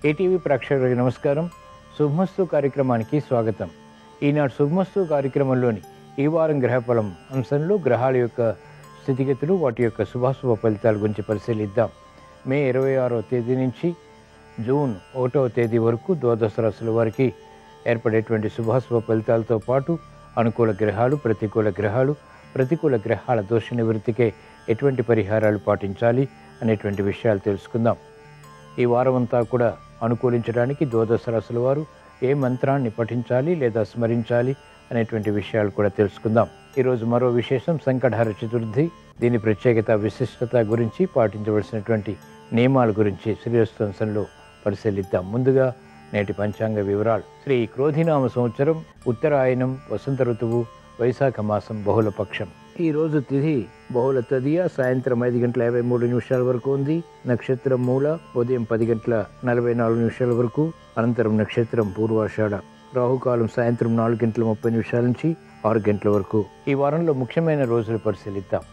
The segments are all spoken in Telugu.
ఏటీవీ ప్రేక్షకులకు నమస్కారం. శుభమస్తు కార్యక్రమానికి స్వాగతం. ఈనాడు శుభమస్తు కార్యక్రమంలోని ఈ వారం గ్రహఫలం అంశంలో గ్రహాల యొక్క స్థితిగతులు, వాటి యొక్క శుభాశుభ ఫలితాల గురించి పరిశీలిద్దాం. మే 26వ తేదీ నుంచి జూన్ 1వ తేదీ వరకు ద్వాదశ రాశుల వారికి ఏర్పడేటువంటి శుభాశుభ ఫలితాలతో పాటు అనుకూల గ్రహాలు, ప్రతికూల గ్రహాల దోష నివృత్తికే ఎటువంటి పరిహారాలు పాటించాలి అనేటువంటి విషయాలు తెలుసుకుందాం. ఈ వారం అంతా కూడా అనుకూలించడానికి ద్వాదశ రాశుల వారు ఏ మంత్రాన్ని పఠించాలి లేదా స్మరించాలి అనేటువంటి విషయాలు కూడా తెలుసుకుందాం. ఈరోజు మరో విశేషం సంకటహర చతుర్థి. దీని ప్రత్యేకత, విశిష్టత గురించి, పాటించవలసినటువంటి నియమాల గురించి శ్రీరస్తంశంలో పరిశీలిద్దాం. ముందుగా నేటి పంచాంగ వివరాలు. శ్రీ క్రోధినామ సంవత్సరం, ఉత్తరాయణం, వసంత ఋతువు, వైశాఖ మాసం, బహుళపక్షం. ఈరోజు తిథి బహుళ తదియ, సాయంత్రం 5:53 వరకు ఉంది. నక్షత్రం మూల, ఉదయం 10:44 వరకు. అనంతరం నక్షత్రం పూర్వాషాఢ. రాహుకాలం సాయంత్రం 4:30 నుంచి 6 గంటల వరకు. ఈ వారంలో ముఖ్యమైన రోజులు పరిశీలిద్దాం.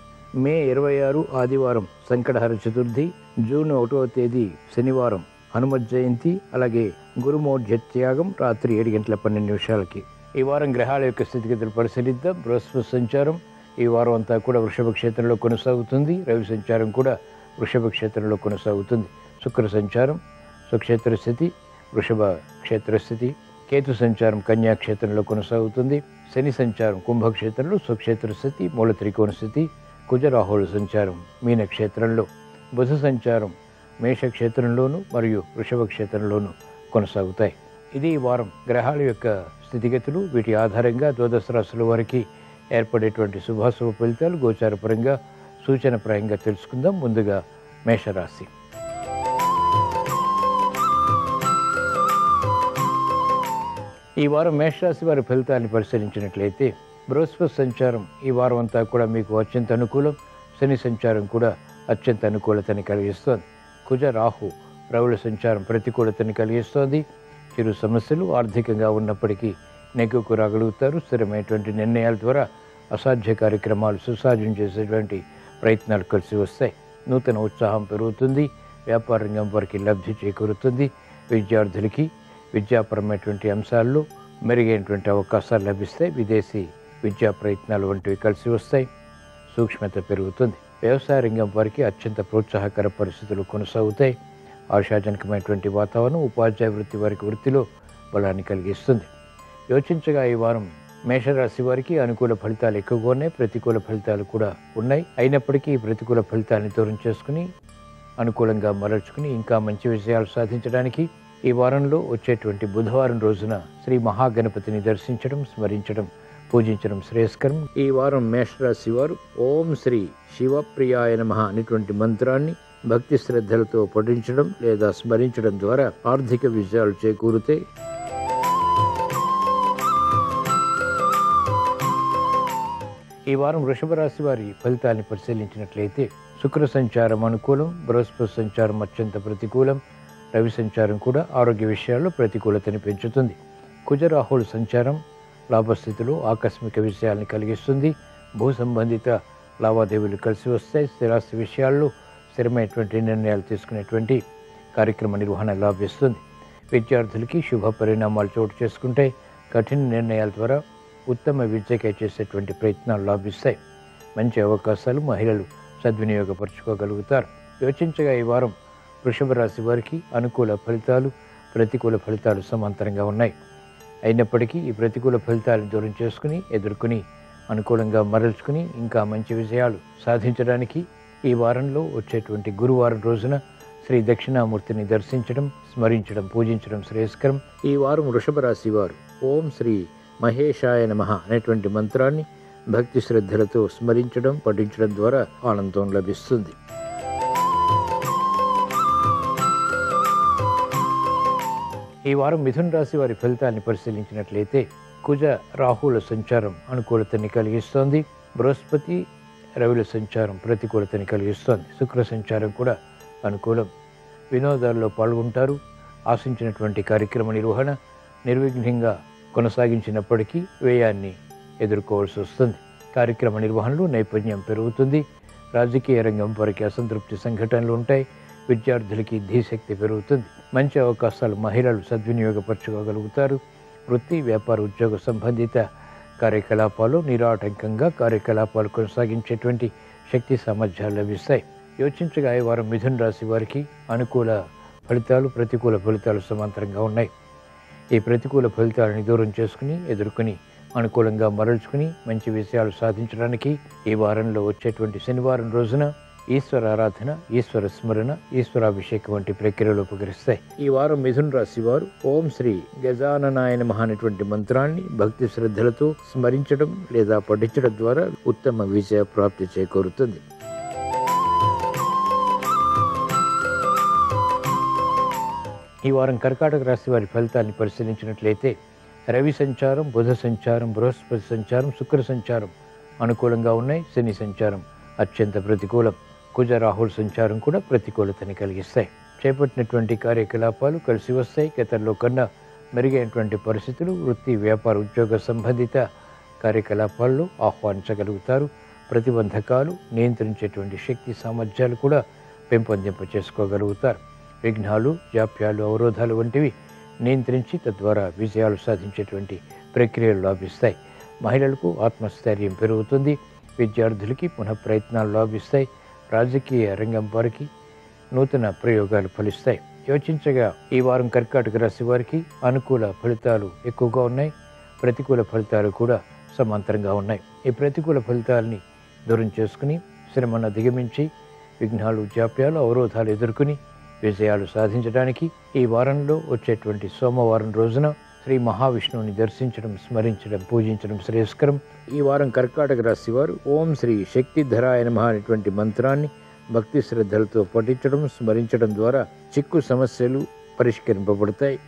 మే 26 ఆదివారం సంకటహర చతుర్థి, జూన్ 1వ తేదీ శనివారం హనుమత్ జయంతి, అలాగే గురుమౌఢ్య త్యాగం రాత్రి 7:12. ఈ వారం గ్రహాల యొక్క స్థితిగతులు పరిశీలిద్దాం. బృహస్పతి సంచారం ఈ వారం అంతా కూడా వృషభ క్షేత్రంలో కొనసాగుతుంది. రవి సంచారం కూడా వృషభ క్షేత్రంలో కొనసాగుతుంది. శుక్ర సంచారం స్వక్షేత్ర స్థితి, వృషభ క్షేత్రస్థితి. కేతు సంచారం కన్యా క్షేత్రంలో కొనసాగుతుంది. శని సంచారం కుంభక్షేత్రంలో స్వక్షేత్ర స్థితి, మూల త్రికోణ స్థితి. కుజరాహుల సంచారం మీన క్షేత్రంలో. బుధ సంచారం మేష క్షేత్రంలోను మరియు వృషభ క్షేత్రంలోను కొనసాగుతాయి. ఇది ఈ వారం గ్రహాల యొక్క స్థితిగతులు. వీటి ఆధారంగా ద్వాదశ రాశుల వారికి ఏర్పడేటువంటి శుభాశుభ ఫలితాలు గోచారపరంగా, సూచనప్రాయంగా తెలుసుకుందాం. ముందుగా మేషరాశి. ఈ వారం మేషరాశి వారి ఫలితాన్ని పరిశీలించినట్లయితే, బృహస్పతి సంచారం ఈ వారం అంతా కూడా మీకు అత్యంత అనుకూలం. శని సంచారం కూడా అత్యంత అనుకూలతని కలిగిస్తోంది. కుజ రాహు రవుల సంచారం ప్రతికూలతని కలిగిస్తోంది. చిరు సమస్యలు ఆర్థికంగా ఉన్నప్పటికీ నెగ్గుకు రాగలుగుతారు. స్థిరమైనటువంటి నిర్ణయాల ద్వారా అసాధ్య కార్యక్రమాలు సుసాధ్యం చేసేటువంటి ప్రయత్నాలు కలిసి వస్తాయి. నూతన ఉత్సాహం పెరుగుతుంది. వ్యాపార రంగం వారికి లబ్ధి చేకూరుతుంది. విద్యార్థులకి విద్యాపరమైనటువంటి అంశాల్లో మెరుగైనటువంటి అవకాశాలు లభిస్తాయి. విదేశీ విద్యా ప్రయత్నాలు వంటివి కలిసి వస్తాయి. సూక్ష్మత పెరుగుతుంది. వ్యవసాయ రంగం వారికి అత్యంత ప్రోత్సాహకర పరిస్థితులు కొనసాగుతాయి. ఆశాజనకమైనటువంటి వాతావరణం ఉపాధ్యాయ వృత్తి వారికి వృత్తిలో బలాన్ని కలిగిస్తుంది. యోచించగా ఈ వారం మేషరాశి వారికి అనుకూల ఫలితాలు ఎక్కువగా ఉన్నాయి, ప్రతికూల ఫలితాలు కూడా ఉన్నాయి. అయినప్పటికీ ఈ ప్రతికూల ఫలితాన్ని దూరం చేసుకుని అనుకూలంగా మరల్చుకుని ఇంకా మంచి విజయాలు సాధించడానికి ఈ వారంలో వచ్చేటువంటి బుధవారం రోజున శ్రీ మహాగణపతిని దర్శించడం, స్మరించడం, పూజించడం శ్రేయస్కరం. ఈ వారం మేషరాశి వారు ఓం శ్రీ శివప్రియాయ నమః అనేటువంటి మంత్రాన్ని భక్తి శ్రద్ధలతో పఠించడం లేదా స్మరించడం ద్వారా ఆర్థిక విజయాలు చేకూరుతాయి. ఈ వారం వృషభ రాశి వారి ఫలితాన్ని పరిశీలించినట్లయితే, శుక్ర సంచారం అనుకూలం, బృహస్పతి సంచారం అత్యంత ప్రతికూలం, రవి సంచారం కూడా ఆరోగ్య విషయాల్లో ప్రతికూలతని పెంచుతుంది. కుజరాహుల సంచారం లాభస్థితిలో ఆకస్మిక విషయాలను కలిగిస్తుంది. భూ సంబంధిత లావాదేవీలు కలిసి వస్తాయి. స్థిరాస్తి విషయాల్లో స్థిరమైనటువంటి నిర్ణయాలు తీసుకునేటువంటి కార్యక్రమ నిర్వహణ లాభిస్తుంది. విద్యార్థులకి శుభ పరిణామాలు చోటు చేసుకుంటే కఠిన నిర్ణయాల ద్వారా ఉత్తమ విద్యకై చేసేటువంటి ప్రయత్నాలు లాభిస్తాయి. మంచి అవకాశాలు మహిళలు సద్వినియోగపరచుకోగలుగుతారు. యోచించగా ఈ వారం వృషభ రాశి వారికి అనుకూల ఫలితాలు, ప్రతికూల ఫలితాలు సమాంతరంగా ఉన్నాయి. అయినప్పటికీ ఈ ప్రతికూల ఫలితాలను దూరం చేసుకుని, ఎదుర్కొని, అనుకూలంగా మరల్చుకుని ఇంకా మంచి విజయాలు సాధించడానికి ఈ వారంలో వచ్చేటువంటి గురువారం రోజున శ్రీ దక్షిణామూర్తిని దర్శించడం, స్మరించడం, పూజించడం శ్రేయస్కరం. ఈ వారం వృషభ రాశి వారు ఓం శ్రీ మహేశాయ నమః అనేటువంటి మంత్రాన్ని భక్తి శ్రద్ధలతో స్మరించడం, పఠించడం ద్వారా ఆనందం లభిస్తుంది. ఈ వారం మిథున రాశి వారి ఫలితాన్ని పరిశీలించినట్లయితే, కుజ రాహుల సంచారం అనుకూలతని కలిగిస్తోంది. బృహస్పతి రవిల సంచారం ప్రతికూలతని కలిగిస్తోంది. శుక్ర సంచారం కూడా అనుకూలం. వినోదాల్లో పాల్గొంటారు. ఆశించినటువంటి కార్యక్రమ నిర్వహణ నిర్విఘ్నంగా కొనసాగించినప్పటికీ వ్యయాన్ని ఎదుర్కోవాల్సి వస్తుంది. కార్యక్రమ నిర్వహణలో నైపుణ్యం పెరుగుతుంది. రాజకీయ రంగం వారికి అసంతృప్తి సంఘటనలు ఉంటాయి. విద్యార్థులకి ధీశక్తి పెరుగుతుంది. మంచి అవకాశాలు మహిళలు సద్వినియోగపరచుకోగలుగుతారు. వృత్తి, వ్యాపార, ఉద్యోగ సంబంధిత కార్యకలాపాలు నిరాటంకంగా కార్యకలాపాలు కొనసాగించేటువంటి శక్తి సామర్థ్యాలు లభిస్తాయి. యోచించగా ఈ వారం మిథున రాశి వారికి అనుకూల ఫలితాలు, ప్రతికూల ఫలితాలు సమాంతరంగా ఉన్నాయి. ఈ ప్రతికూల ఫలితాలను దూరం చేసుకుని, ఎదుర్కొని, అనుకూలంగా మరల్చుకుని మంచి విషయాలు సాధించడానికి ఈ వారంలో వచ్చేటువంటి శనివారం రోజున ఈశ్వర ఆరాధన, ఈశ్వర స్మరణ, ఈశ్వరాభిషేకం వంటి ప్రక్రియలు ఉపకరిస్తాయి. ఈ వారం మిథున రాశి వారు ఓం శ్రీ గజాననాయ నమః అనేటువంటి మంత్రాన్ని భక్తి శ్రద్ధలతో స్మరించడం లేదా పఠించడం ద్వారా ఉత్తమ విజయ ప్రాప్తి చేకూరుతుంది. ఈ వారం కర్కాటక రాశి వారి ఫలితాన్ని పరిశీలించినట్లయితే రవి సంచారం, బుధ సంచారం, బృహస్పతి సంచారం, శుక్ర సంచారం అనుకూలంగా ఉన్నాయి. శని సంచారం అత్యంత ప్రతికూలం. కుజ, రాహుల్ సంచారం కూడా ప్రతికూలతని కలిగిస్తాయి. చేపట్టినటువంటి కార్యకలాపాలు కలిసి వస్తాయి. గతంలో కన్నా మెరుగైనటువంటి పరిస్థితులు వృత్తి, వ్యాపార, ఉద్యోగ సంబంధిత కార్యకలాపాల్లో ఆహ్వానించగలుగుతారు. ప్రతిబంధకాలు నియంత్రించేటువంటి శక్తి సామర్థ్యాలు కూడా పెంపొందింప చేసుకోగలుగుతారు. విఘ్నాలు, జాప్యాలు, అవరోధాలు వంటివి నియంత్రించి తద్వారా విజయాలు సాధించేటువంటి ప్రక్రియలు లాభిస్తాయి. మహిళలకు ఆత్మస్థైర్యం పెరుగుతుంది. విద్యార్థులకి పునః ప్రయత్నాలు లాభిస్తాయి. రాజకీయ రంగం వారికి నూతన ప్రయోగాలు ఫలిస్తాయి. యోచించగా ఈ వారం కర్కాటక రాశి వారికి అనుకూల ఫలితాలు ఎక్కువగా ఉన్నాయి. ప్రతికూల ఫలితాలు కూడా సమాంతరంగా ఉన్నాయి. ఈ ప్రతికూల ఫలితాలని దూరం చేసుకుని, శ్రమను అధిగమించి, విఘ్నాలు, జాప్యాలు, అవరోధాలు ఎదుర్కొని విజయాలు సాధించడానికి ఈ వారంలో వచ్చేటువంటి సోమవారం రోజున శ్రీ మహావిష్ణువుని దర్శించడం, స్మరించడం, పూజించడం శ్రేయస్కరం. ఈ వారం కర్కాటక రాశి వారు ఓం శ్రీ శక్తిధరాయ నమః అనేటువంటి మంత్రాన్ని భక్తి శ్రద్ధలతో పఠించడం, స్మరించడం ద్వారా చిక్కు సమస్యలు పరిష్కరింపబడతాయి.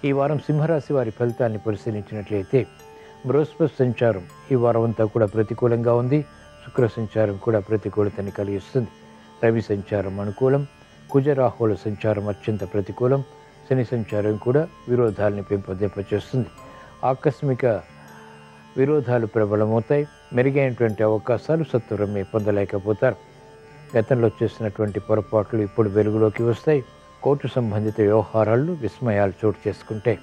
ఈ వారం సింహరాశి వారి ఫలితాన్ని పరిశీలించినట్లయితే బృహస్పతి సంచారం ఈ వారం అంతా కూడా ప్రతికూలంగా ఉంది. శుక్ర సంచారం కూడా ప్రతికూలతని కలిగిస్తుంది. రవి సంచారం అనుకూలం. కుజ, రాహుల సంచారం అత్యంత ప్రతికూలం. శని సంచారం కూడా విరోధాలని పెంపొందింపచేస్తుంది. ఆకస్మిక విరోధాలు ప్రబలమవుతాయి. మెరుగైనటువంటి అవకాశాలు సత్వరమే పొందలేకపోతారు. గతంలో చేసినటువంటి పొరపాట్లు ఇప్పుడు వెలుగులోకి వస్తాయి. కోర్టు సంబంధిత వ్యవహారాల్లో విస్మయాలు చోటు చేసుకుంటాయి.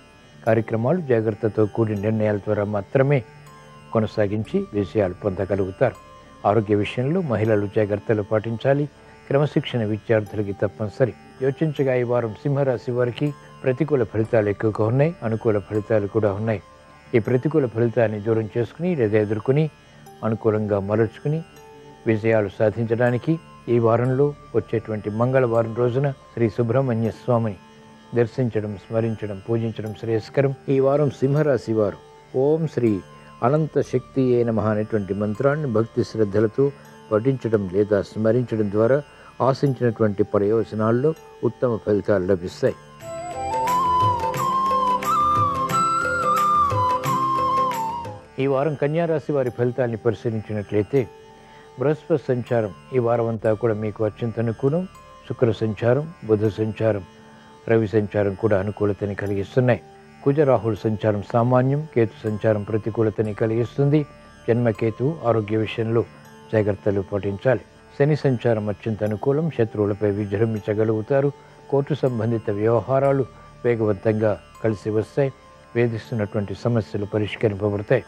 కార్యక్రమాలు జాగ్రత్తతో కూడిన నిర్ణయాల ద్వారా మాత్రమే కొనసాగించి విజయాలు పొందగలుగుతారు. ఆరోగ్య విషయంలో మహిళలు జాగ్రత్తలు పాటించాలి. క్రమశిక్షణ విద్యార్థులకి తప్పనిసరి. యోచించగా ఈ వారం సింహరాశి వారికి ప్రతికూల ఫలితాలు ఎక్కువగా ఉన్నాయి. అనుకూల ఫలితాలు కూడా ఉన్నాయి. ఈ ప్రతికూల ఫలితాన్ని దూరం చేసుకుని లేదా ఎదుర్కొని అనుకూలంగా మరల్చుకుని విజయాలు సాధించడానికి ఈ వారంలో వచ్చేటువంటి మంగళవారం రోజున శ్రీ సుబ్రహ్మణ్య స్వామిని దర్శించడం, స్మరించడం, పూజించడం శ్రేయస్కరం. ఈ వారం సింహరాశి వారు ఓం శ్రీ అనంత శక్తియే నమః అనేటువంటి మంత్రాన్ని భక్తి శ్రద్ధలతో పఠించడం లేదా స్మరించడం ద్వారా ఆశించినటువంటి ప్రయోజనాల్లో ఉత్తమ ఫలితాలు లభిస్తాయి. ఈ వారం కన్యారాశి వారి ఫలితాన్ని పరిశీలించినట్లయితే బృహస్పతి సంచారం ఈ వారం అంతా కూడా మీకు అత్యంత అనుకూలం. శుక్ర సంచారం, బుధ సంచారం, రవి సంచారం కూడా అనుకూలతని కలిగిస్తున్నాయి. కుజ, రాహుల్ సంచారం సామాన్యం. కేతు సంచారం ప్రతికూలతని కలిగిస్తుంది. జన్మకేతు ఆరోగ్య విషయంలో జాగ్రత్తలు పాటించాలి. శని సంచారం అత్యంత అనుకూలం. శత్రువులపై విజృంభించగలుగుతారు. కోర్టు సంబంధిత వ్యవహారాలు వేగవంతంగా కలిసి వస్తాయి. వేధిస్తున్నటువంటి సమస్యలు పరిష్కరింపబడతాయి.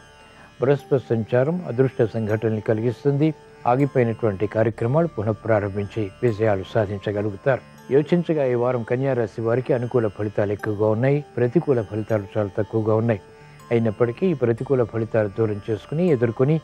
బృహస్పతి సంచారం అదృష్ట సంఘటనలు కలిగిస్తుంది. ఆగిపోయినటువంటి కార్యక్రమాలు పునఃప్రారంభించి విజయాలు సాధించగలుగుతారు. యోచించగా ఈ వారం కన్యారాశి వారికి అనుకూల ఫలితాలు ఎక్కువగా ఉన్నాయి. ప్రతికూల ఫలితాలు చాలా తక్కువగా ఉన్నాయి. అయినప్పటికీ ఈ ప్రతికూల ఫలితాలు దూరం చేసుకుని, ఎదుర్కొని,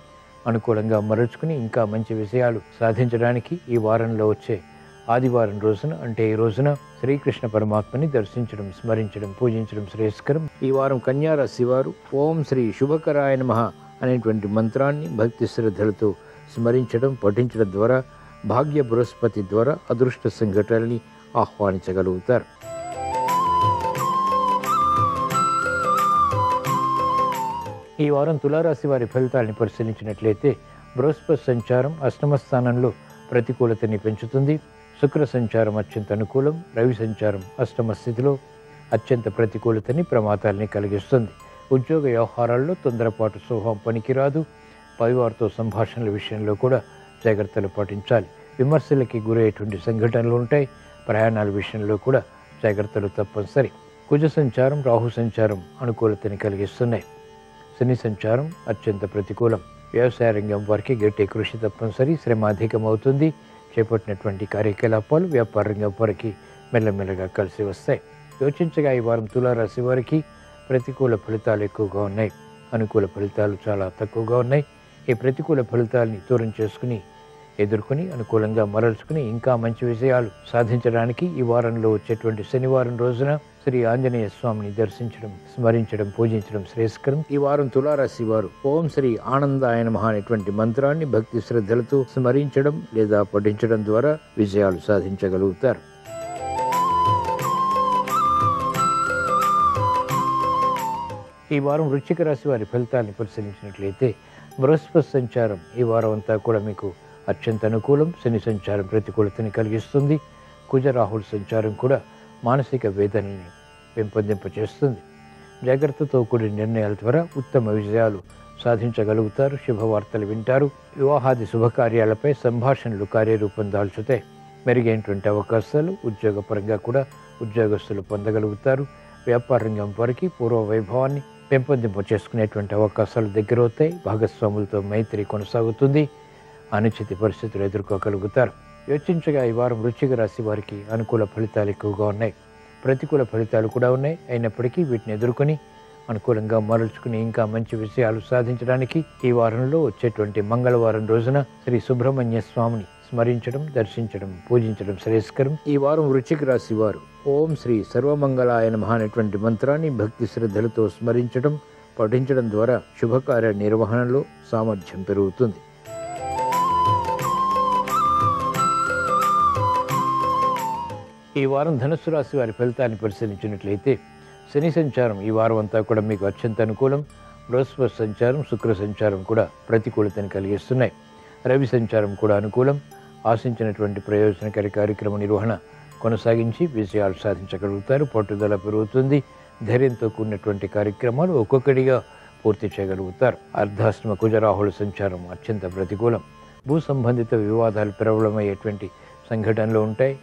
అనుకూలంగా మరల్చుకుని ఇంకా మంచి విషయాలు సాధించడానికి ఈ వారంలో వచ్చే ఆదివారం రోజున అంటే ఈ రోజున శ్రీకృష్ణ పరమాత్మని దర్శించడం, స్మరించడం, పూజించడం శ్రేయస్కరం. ఈ వారం కన్యారాశి వారు ఓం శ్రీ శుభకరాయ నమః అనేటువంటి మంత్రాన్ని భక్తి శ్రద్ధలతో స్మరించడం, పఠించడం ద్వారా భాగ్య బృహస్పతి ద్వారా అదృష్ట సంఘటనల్ని ఆహ్వానించగలుగుతారు. ఈ వారం తులారాశి వారి ఫలితాలను పరిశీలించినట్లయితే బృహస్పతి సంచారం అష్టమ స్థానంలో ప్రతికూలతని పెంచుతుంది. శుక్ర సంచారం అత్యంత అనుకూలం. రవి సంచారం అష్టమ స్థితిలో అత్యంత ప్రతికూలతని, ప్రమాదాలని కలిగిస్తుంది. ఉద్యోగ వ్యవహారాల్లో తొందరపాటు స్వభావం పనికిరాదు. పైవారితో సంభాషణల విషయంలో కూడా జాగ్రత్తలు పాటించాలి. విమర్శలకి గురయ్యేటువంటి సంఘటనలు ఉంటాయి. ప్రయాణాల విషయంలో కూడా జాగ్రత్తలు తప్పనిసరి. కుజ సంచారం, రాహు సంచారం అనుకూలతని కలిగిస్తున్నాయి. శని సంచారం అత్యంత ప్రతికూలం. వ్యవసాయ రంగం వారికి గట్టి కృషి తప్పనిసరి. శ్రమ అధికమవుతుంది. చేపట్టినటువంటి కార్యకలాపాలు వ్యాపార రంగం వారికి మెల్లమెల్లగా కలిసి వస్తాయి. యోచించగా ఈ వారం తులారాశి వారికి ప్రతికూల ఫలితాలు ఎక్కువగా ఉన్నాయి. అనుకూల ఫలితాలు చాలా తక్కువగా ఉన్నాయి. ఈ ప్రతికూల ఫలితాలని దూరం చేసుకుని ఎదుర్కొని అనుకూలంగా మరల్చుకుని ఇంకా మంచి విజయాలు సాధించడానికి ఈ వారంలో వచ్చేటువంటి శనివారం రోజున శ్రీ ఆంజనేయ స్వామిని దర్శించడం, స్మరించడం, పూజించడం శ్రేయస్కరం. ఈ వారం తులారాశి వారు ఓం శ్రీ ఆనందాయ నమః అనేటువంటి మంత్రాన్ని భక్తి శ్రద్ధలతో స్మరించడం లేదా పఠించడం ద్వారా విజయాలు సాధించగలుగుతారు. ఈ వారం వృశ్చిక రాశి వారి ఫలితాన్ని పరిశీలించినట్లయితే బృహస్పతి సంచారం ఈ వారం అంతా కూడా మీకు అత్యంత అనుకూలం. శని సంచారం ప్రతికూలతని కలిగిస్తుంది. కుజ రాహుల్ సంచారం కూడా మానసిక వేదనని పెంపొందింపచేస్తుంది. జాగ్రత్తతో కూడిన నిర్ణయాల ద్వారా ఉత్తమ విజయాలు సాధించగలుగుతారు. శుభవార్తలు వింటారు. వివాహాది శుభకార్యాలపై సంభాషణలు కార్యరూపం దాల్చుతాయి. మెరుగైనటువంటి అవకాశాలు ఉద్యోగపరంగా కూడా ఉద్యోగస్తులు పొందగలుగుతారు. వ్యాపార రంగం వారికి పూర్వ వైభవాన్ని పెంపొందింప చేసుకునేటువంటి అవకాశాలు దగ్గరవుతాయి. భాగస్వాములతో మైత్రి కొనసాగుతుంది. అనిశ్చిత పరిస్థితులు ఎదుర్కోగలుగుతారు. యోచించగా ఈ వారం వృశ్చిక రాశి వారికి అనుకూల ఫలితాలు ఎక్కువగా ఉన్నాయి. ప్రతికూల ఫలితాలు కూడా ఉన్నాయి. అయినప్పటికీ వీటిని ఎదుర్కొని అనుకూలంగా మరల్చుకుని ఇంకా మంచి విషయాలు సాధించడానికి ఈ వారంలో వచ్చేటువంటి మంగళవారం రోజున శ్రీ సుబ్రహ్మణ్య స్వామిని స్మరించడం, దర్శించడం, పూజించడం శ్రేయస్కరం. ఈ వారం వృశ్చిక రాశి వారు ఓం శ్రీ సర్వమంగళాయ నమః అనేటువంటి మంత్రాన్ని భక్తి శ్రద్ధలతో స్మరించడం, పఠించడం ద్వారా శుభకార్య నిర్వహణలో సామర్థ్యం పెరుగుతుంది. ఈ వారం ధనుస్సు రాశి వారి ఫలితాన్ని పరిశీలించినట్లయితే శని సంచారం ఈ వారం అంతా కూడా మీకు అత్యంత అనుకూలం. బృహస్పతి సంచారం, శుక్ర సంచారం కూడా ప్రతికూలతని కలిగిస్తున్నాయి. రవి సంచారం కూడా అనుకూలం. ఆశించినటువంటి ప్రయోజనకర కార్యక్రమ నిర్వహణ కొనసాగించి విజయాలు సాధించగలుగుతారు. పట్టుదల పెరుగుతుంది. ధైర్యంతో కూడినటువంటి కార్యక్రమాలు ఒక్కొక్కటిగా పూర్తి చేయగలుగుతారు. అర్ధాష్టమ కుజరాహుల సంచారం అత్యంత ప్రతికూలం. భూ సంబంధిత వివాదాలు ప్రబలమయ్యేటువంటి సంఘటనలు ఉంటాయి.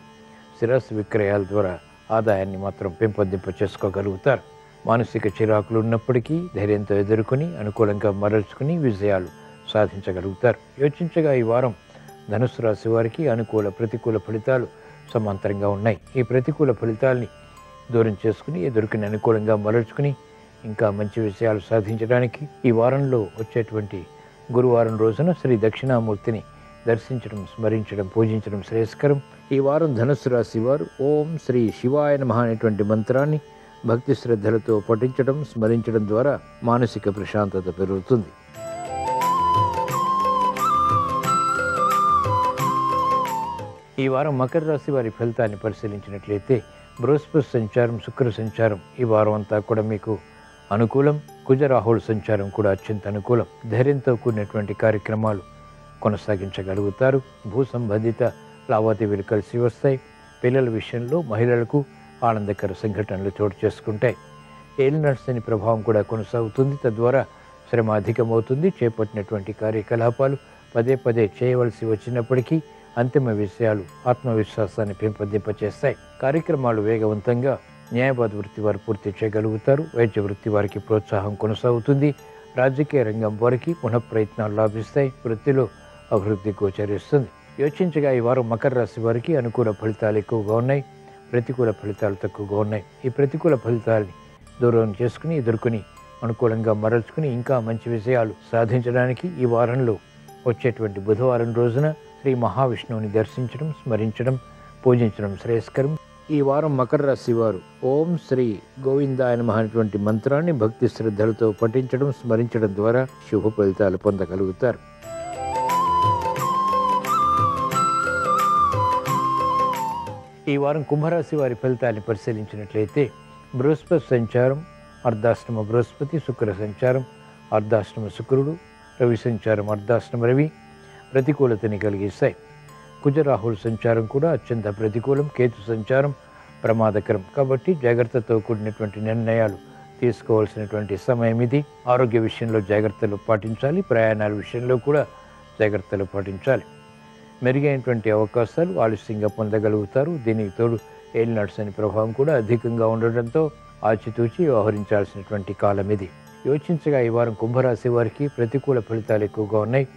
స్థిరాస్తి విక్రయాల ద్వారా ఆదాయాన్ని మాత్రం పెంపొందింప చేసుకోగలుగుతారు. మానసిక చిరాకులు ఉన్నప్పటికీ ధైర్యంతో ఎదుర్కొని అనుకూలంగా మరల్చుకుని విజయాలు సాధించగలుగుతారు. యోచించగా ఈ వారం ధనుస్సు రాశి వారికి అనుకూల ప్రతికూల ఫలితాలు సమాంతరంగా ఉన్నాయి. ఈ ప్రతికూల ఫలితాలని దూరం చేసుకుని ఎదుర్కొని అనుకూలంగా మరల్చుకుని ఇంకా మంచి విషయాలు సాధించడానికి ఈ వారంలో వచ్చేటువంటి గురువారం రోజున శ్రీ దక్షిణామూర్తిని దర్శించడం, స్మరించడం, పూజించడం శ్రేయస్కరం. ఈ వారం ధనుస్సు రాశి వారు ఓం శ్రీ శివాయ నమః అనేటువంటి మంత్రాన్ని భక్తి శ్రద్ధలతో పఠించడం, స్మరించడం ద్వారా మానసిక ప్రశాంతత పెరుగుతుంది. ఈ వారం మకర రాశి వారి ఫలితాన్ని పరిశీలించినట్లయితే బృహస్పతి సంచారం, శుక్ర సంచారం ఈ వారం అంతా కూడా మీకు అనుకూలం. కుజరాహుల సంచారం కూడా అత్యంత అనుకూలం. ధైర్యంతో కూడినటువంటి కార్యక్రమాలు కొనసాగించగలుగుతారు. భూ సంబంధిత లావాదేవీలు కలిసి వస్తాయి. పిల్లల విషయంలో మహిళలకు ఆనందకర సంఘటనలు చోటు చేసుకుంటాయి. ఏలినర్సని ప్రభావం కూడా కొనసాగుతుంది. తద్వారా శ్రమ అధికమవుతుంది. చేపట్టినటువంటి కార్యకలాపాలు పదే పదే చేయవలసి వచ్చినప్పటికీ అంతిమ విషయాలు ఆత్మవిశ్వాసాన్ని పెంపొందింపచేస్తాయి. కార్యక్రమాలు వేగవంతంగా న్యాయవాద వృత్తి వారు పూర్తి చేయగలుగుతారు. వైద్య వృత్తి వారికి ప్రోత్సాహం కొనసాగుతుంది. రాజకీయ రంగం వారికి పునఃప్రయత్నాలు లాభిస్తాయి. వృత్తిలో అభివృద్ధి గోచరిస్తుంది. యోచించగా ఈ వారం మకర రాశి వారికి అనుకూల ఫలితాలు ఎక్కువగా ఉన్నాయి. ప్రతికూల ఫలితాలు తక్కువగా ఉన్నాయి. ఈ ప్రతికూల ఫలితాలని దూరం చేసుకుని ఎదుర్కొని అనుకూలంగా మరల్చుకుని ఇంకా మంచి విజయాలు సాధించడానికి ఈ వారంలో వచ్చేటువంటి బుధవారం రోజున శ్రీ మహావిష్ణువుని దర్శించడం, స్మరించడం, పూజించడం శ్రేయస్కరం. ఈ వారం మకర రాశి వారు ఓం శ్రీ గోవిందాయ నమః అనేటువంటి మంత్రాన్ని భక్తి శ్రద్ధలతో పఠించడం, స్మరించడం ద్వారా శుభ ఫలితాలు పొందగలుగుతారు. ఈ వారం కుంభరాశి వారి ఫలితాన్ని పరిశీలించినట్లయితే బృహస్పతి సంచారం, అర్ధాష్టమ బృహస్పతి, శుక్ర సంచారం, అర్ధాష్టమ శుక్రుడు, రవి సంచారం, అర్ధాష్టమ రవి ప్రతికూలతని కలిగిస్తాయి. కుజరాహుల సంచారం కూడా అత్యంత ప్రతికూలం. కేతు సంచారం ప్రమాదకరం. కాబట్టి జాగ్రత్తతో కూడినటువంటి నిర్ణయాలు తీసుకోవాల్సినటువంటి సమయం ఇది. ఆరోగ్య విషయంలో జాగ్రత్తలు పాటించాలి. ప్రయాణాల విషయంలో కూడా జాగ్రత్తలు పాటించాలి. మెరుగైనటువంటి అవకాశాలు ఆలస్యంగా పొందగలుగుతారు. దీనికి తోడు ఏలినాటి శని ప్రభావం కూడా అధికంగా ఉండడంతో ఆచితూచి వ్యవహరించాల్సినటువంటి కాలం ఇది. యోచించగా ఈ వారం కుంభరాశి వారికి ప్రతికూల ఫలితాలు ఎక్కువగా ఉన్నాయి.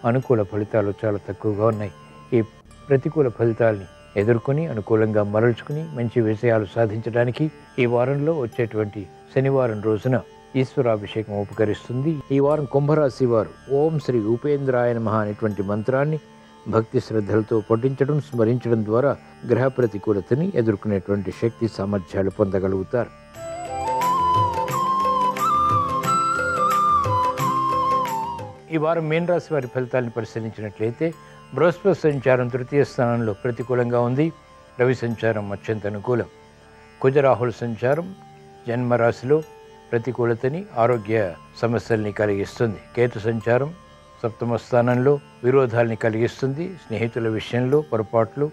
అనుకూల ఫలితాలు చాలా తక్కువగా ఉన్నాయి. ఈ ప్రతికూల ఫలితాలని ఎదుర్కొని అనుకూలంగా మరల్చుకుని మంచి విషయాలు సాధించడానికి ఈ వారంలో వచ్చేటువంటి శనివారం రోజున ఈశ్వరాభిషేకం ఉపకరిస్తుంది. ఈ వారం కుంభరాశి వారు ఓం శ్రీ ఉపేంద్రాయ నమః అనేటువంటి మంత్రాన్ని భక్తి శ్రద్ధలతో పఠించడం, స్మరించడం ద్వారా గ్రహ ప్రతికూలతని ఎదుర్కొనేటువంటి శక్తి సామర్థ్యాలు పొందగలుగుతారు. ఈ వారం మీన రాశి వారి ఫలితాలను పరిశీలించినట్లయితే బృహస్పతి సంచారం తృతీయ స్థానంలో ప్రతికూలంగా ఉంది. రవి సంచారం అత్యంత అనుకూలం. కుజరాహుల సంచారం జన్మరాశిలో ప్రతికూలతని, ఆరోగ్య సమస్యల్ని కలిగిస్తుంది. కేతు సంచారం సప్తమ స్థానంలో విరోధాలని కలిగిస్తుంది. స్నేహితుల విషయంలో పొరపాట్లు,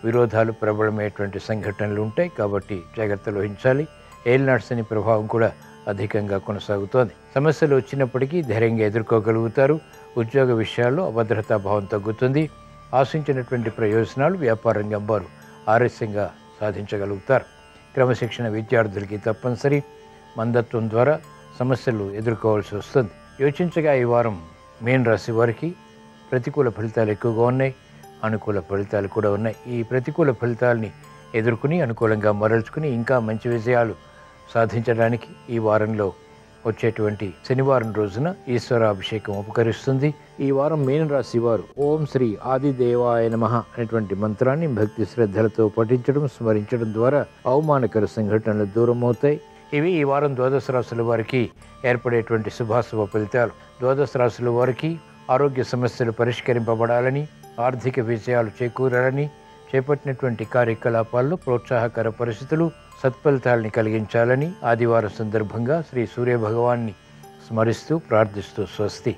విరోధాలు ప్రబలమైనటువంటి సంఘటనలు ఉంటాయి కాబట్టి జాగ్రత్తలు వహించాలి. ఏలినాటి శని ప్రభావం కూడా అధికంగా కొనసాగుతోంది. సమస్యలు వచ్చినప్పటికీ ధైర్యంగా ఎదుర్కోగలుగుతారు. ఉద్యోగ విషయాల్లో అభద్రతా భావం తగ్గుతుంది. ఆశించినటువంటి ప్రయోజనాలు వ్యాపార రంగం వారు ఆలస్యంగా సాధించగలుగుతారు. క్రమశిక్షణ విద్యార్థులకి తప్పనిసరి. మందత్వం ద్వారా సమస్యలు ఎదుర్కోవాల్సి వస్తుంది. యోచించగా ఈ వారం మీన రాశి వారికి ప్రతికూల ఫలితాలు ఎక్కువగా ఉన్నాయి. అనుకూల ఫలితాలు కూడా ఉన్నాయి. ఈ ప్రతికూల ఫలితాలని ఎదుర్కొని అనుకూలంగా మరల్చుకుని ఇంకా మంచి విజయాలు సాధించడానికి ఈ వారంలో వచ్చేటువంటి శనివారం రోజున ఈశ్వరాభిషేకం ఉపకరిస్తుంది. ఈ వారం మీన రాశి వారు ఓం శ్రీ ఆదిదేవాయ నమః అనేటువంటి మంత్రాన్ని భక్తి శ్రద్ధలతో పఠించడం, స్మరించడం ద్వారా అవమానకర సంఘటనలు దూరం అవుతాయి. ఇవి ఈ వారం ద్వాదశ రాశుల వారికి ఏర్పడేటువంటి శుభాశుభ ఫలితాలు. ద్వాదశ రాశుల వారికి ఆరోగ్య సమస్యలు పరిష్కరింపబడాలని, ఆర్థిక విజయాలు చేకూరాలని, చేపట్టినటువంటి కార్యకలాపాల్లో ప్రోత్సాహకర పరిస్థితులు, సత్ఫలితాలని కలిగించాలని ఆదివారం సందర్భంగా శ్రీ సూర్య భగవాన్ని స్మరిస్తూ ప్రార్థిస్తూ స్వస్తి.